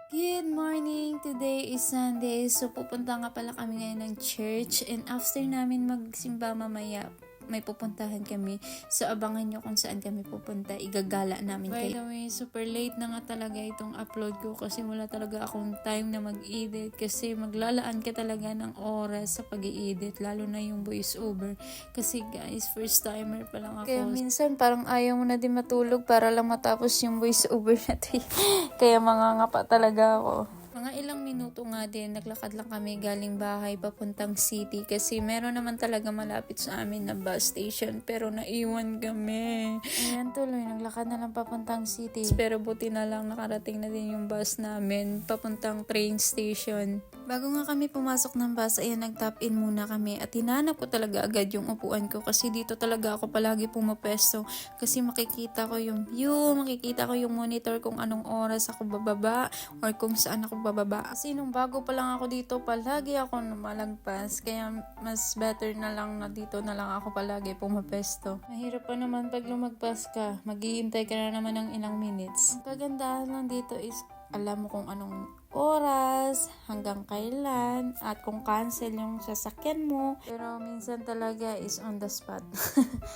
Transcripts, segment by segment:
Good morning! Today is Sunday, so pupunta nga pala kami ngayon ng church and after namin magsimba mamaya, may pupuntahan kami. So abangan nyo kung saan kami pupunta. Igagala namin kayo. By the way, super late na nga talaga itong upload ko kasi wala talaga akong time na mag-edit kasi maglalaan ka talaga ng oras sa pag-i-edit, lalo na yung voice over. Kasi guys, first timer pa lang ako. Kaya minsan parang ayaw mo na din matulog para lang matapos yung voice over natin. Kaya mangangapa talaga ako. Mga ilang minuto nga din, naglakad lang kami galing bahay papuntang city kasi meron naman talaga malapit sa amin na bus station pero naiwan kami. Ayan tuloy, naglakad na lang papuntang city. Pero buti na lang nakarating na din yung bus namin papuntang train station. Bago nga kami pumasok ng bus, ayan nag-tap in muna kami at hinanap ko talaga agad yung upuan ko kasi dito talaga ako palagi pumapesto kasi makikita ko yung view, makikita ko yung monitor kung anong oras ako bababa or kung saan ako bababa. Kasi nung bago pa lang ako dito, palagi ako lumalagpas. Kaya mas better na lang na dito na lang ako palagi pumapesto. Mahirap pa naman pag lumagpas ka. Maghihintay ka na naman ng ilang minutes. Ang kagandahan lang dito is alam mo kung anong oras, hanggang kailan, at kung cancel yung sasakyan mo. Pero minsan talaga is on the spot.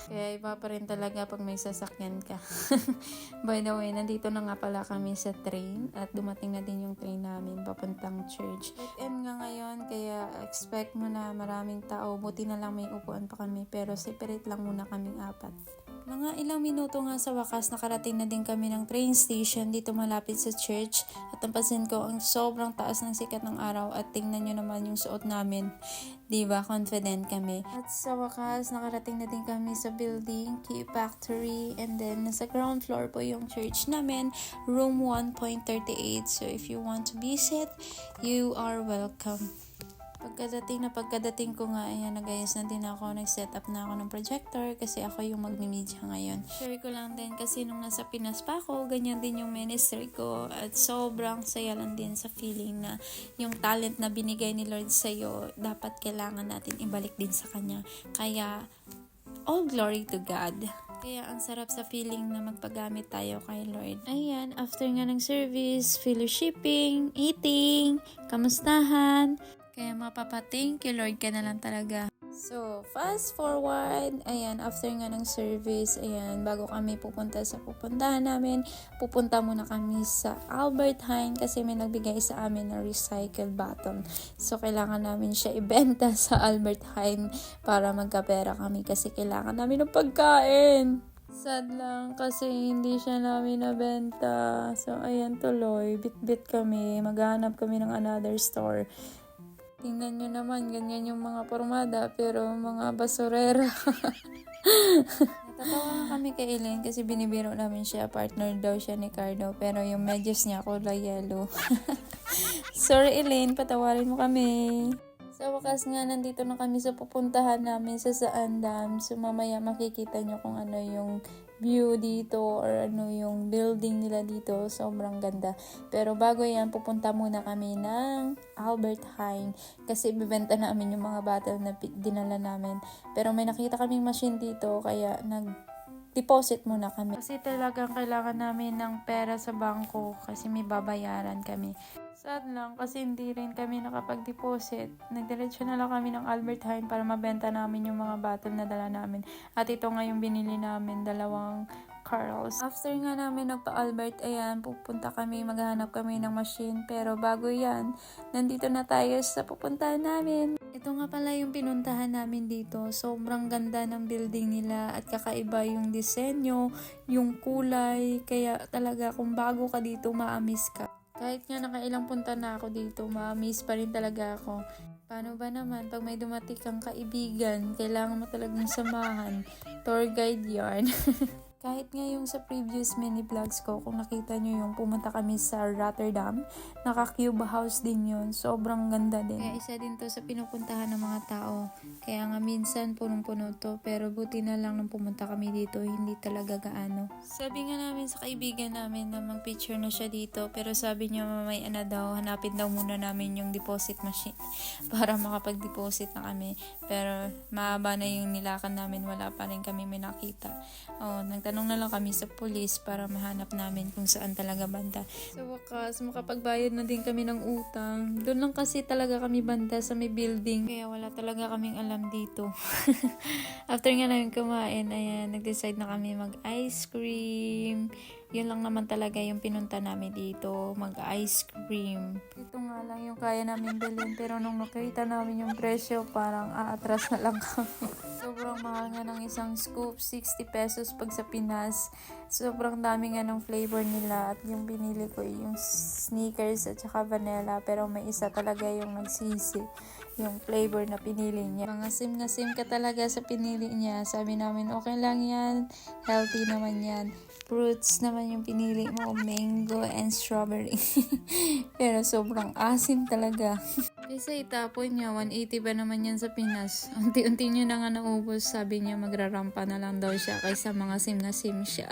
Kaya iba pa rin talaga pag may sasakyan ka. By the way, nandito na nga pala kami sa train at dumating na din yung train namin papuntang church. Weekend nga ngayon, kaya expect mo na maraming tao. Buti na lang may upuan pa kami, pero separate lang muna kaming apat. Mga ilang minuto nga sa wakas, nakarating na din kami ng train station dito malapit sa church. At napansin ko, ang sobrang taas ng sikat ng araw at tingnan nyo naman yung suot namin. Diba? Confident kami. At sa wakas, nakarating na din kami sa building, Key Factory. And then, nasa ground floor po yung church namin, room 1.38. So, if you want to visit, you are welcome. Pagkadating ko nga, ayan, nagayos na din ako, nag-set up na ako ng projector kasi ako yung magmi-media ngayon. Share ko lang din kasi nung nasa Pinas pa ako, ganyan din yung ministry ko at sobrang saya lang din sa feeling na yung talent na binigay ni Lord sa'yo, dapat kailangan natin ibalik din sa Kanya. Kaya, all glory to God. Kaya ang sarap sa feeling na magpagamit tayo kay Lord. Ayan, after nga ng service, fellowshipping, eating, kamustahan. Kaya thank you Lord ka na lang talaga. So, fast forward, ayan, after nga ng service, ayan, bago kami pupunta sa pupuntahan namin, pupunta muna kami sa Albert Heijn kasi may nagbigay sa amin ng recycle bottle. So, kailangan namin siya ibenta sa Albert Heijn para magkapera kami kasi kailangan namin ng pagkain. Sad lang kasi hindi siya namin nabenta. So, ayan tuloy, bit-bit kami, maghanap kami ng another store. Tingnan nyo naman, ganyan yung mga pormada, pero mga basurera. Natatawa nga kami kay Elaine kasi binibiro namin siya, partner daw siya ni Cardo, pero yung medyas niya kulay yellow. Sorry Elaine, patawarin mo kami. Sa wakas nga, nandito na kami sa pupuntahan namin sa Zaandam. So mamaya makikita nyo kung ano yung view dito or ano yung building nila dito. Sobrang ganda. Pero bago yan, pupunta muna kami ng Albert Heijn kasi ibibenta namin yung mga bottle na dinala namin. Pero may nakita kaming machine dito kaya deposit muna kami. Kasi talagang kailangan namin ng pera sa bangko kasi may babayaran kami. Sad lang kasi hindi rin kami nakapag-deposit. Nagdiretso na lang kami ng Albert Heijn para mabenta namin yung mga bottle na dala namin. At ito nga yung binili namin, 2 Carls. After nga namin nagpa-Albert, ayan, pupunta kami, maghanap kami ng machine. Pero bago yan, nandito na tayo sa pupuntahan namin. Ito nga pala yung pinuntahan namin dito. Sobrang ganda ng building nila at kakaiba yung disenyo, yung kulay. Kaya talaga kung bago ka dito, ma-amaze ka. Kahit nga nakailang punta na ako dito, ma-amaze pa rin talaga ako. Paano ba naman pag may dumating kang kaibigan, kailangan mo talagang samahan. Tour guide yarn. Kahit nga yung sa previous mini vlogs ko, kung nakita nyo yung pumunta kami sa Rotterdam, naka-cube house din yun. Sobrang ganda din. Kaya isa din to sa pinupuntahan ng mga tao. Kaya nga minsan punong-puno to, pero buti na lang nung pumunta kami dito, hindi talaga gaano. Sabi nga namin sa kaibigan namin na mag-picture na siya dito, pero sabi niya mamaya na daw, hanapin daw muna namin yung deposit machine para makapag-deposit na kami. Pero mahaba na yung nilakan namin, wala pa rin kami may nakita. Oh, Nagtanong na lang kami sa police para mahanap namin kung saan talaga banda. Sa wakas, makapagbayad na din kami ng utang. Doon lang kasi talaga kami banda sa may building. Kaya wala talaga kaming alam dito. After nga namin kumain, ayan, nag-decide na kami mag-ice cream. Yun lang naman talaga yung pinunta namin dito, mag-ice cream. Ito nga lang yung kaya namin bilhin, pero nung nakita namin yung presyo, parang aatras na lang kami. Sobrang mahal nga ng isang scoop, 60 pesos pag sa Pinas. Sobrang dami nga ng flavor nila at yung binili ko yung Snickers at saka vanilla, pero may isa talaga yung nagsisi, yung flavor na pinili niya. Mga sim na sim ka talaga sa pinili niya. Sabi namin, okay lang yan, healthy naman yan. Fruits naman yung pinili mo, mango and strawberry. Pero sobrang asim talaga. Kasi itapon niya, 180 ba naman yan sa Pinas. Unti-unti niya na nga naubos, sabi niya magrarampa na lang daw siya kaysa mga sim na sim siya.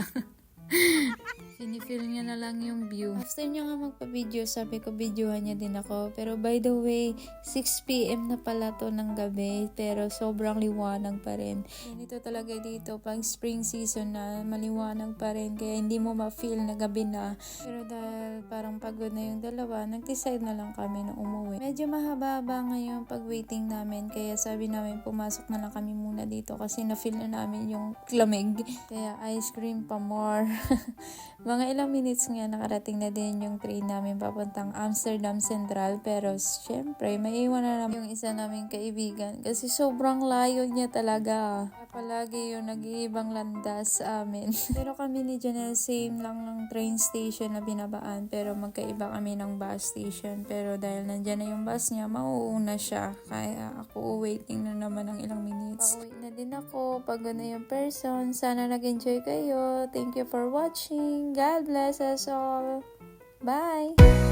Sinifeel niya na lang yung view. After niya nga magpa-video, sabi ko videohan niya din ako. Pero by the way, 6 p.m. na pala to ng gabi. Pero sobrang liwanag pa rin. Ganito talaga dito. Pag spring season na, maliwanag pa rin. Kaya hindi mo ma-feel na gabi na. Pero dahil parang pagod na yung dalawa, nag-decide na lang kami na umuwi. Medyo mahaba-haba ngayon pag-waiting namin. Kaya sabi namin pumasok na lang kami muna dito. Kasi na-feel na namin yung lamig. Kaya ice cream pa more. Mga ilang minutes nga nakarating na din yung train namin papuntang Amsterdam Central, pero syempre maiwan na namin yung isa naming kaibigan kasi sobrang layo niya talaga. Palagi yung nag-iibang landas sa amin. Pero kami ni Janelle same lang ng train station na binabaan, pero magkaiba kami ng bus station. Pero dahil nandyan na yung bus niya, mauuna siya. Kaya ako waiting na naman ng ilang minutes. Pauwi na din ako, pagod na yung person. Sana nag-enjoy kayo. Thank you for watching. God bless us all. Bye!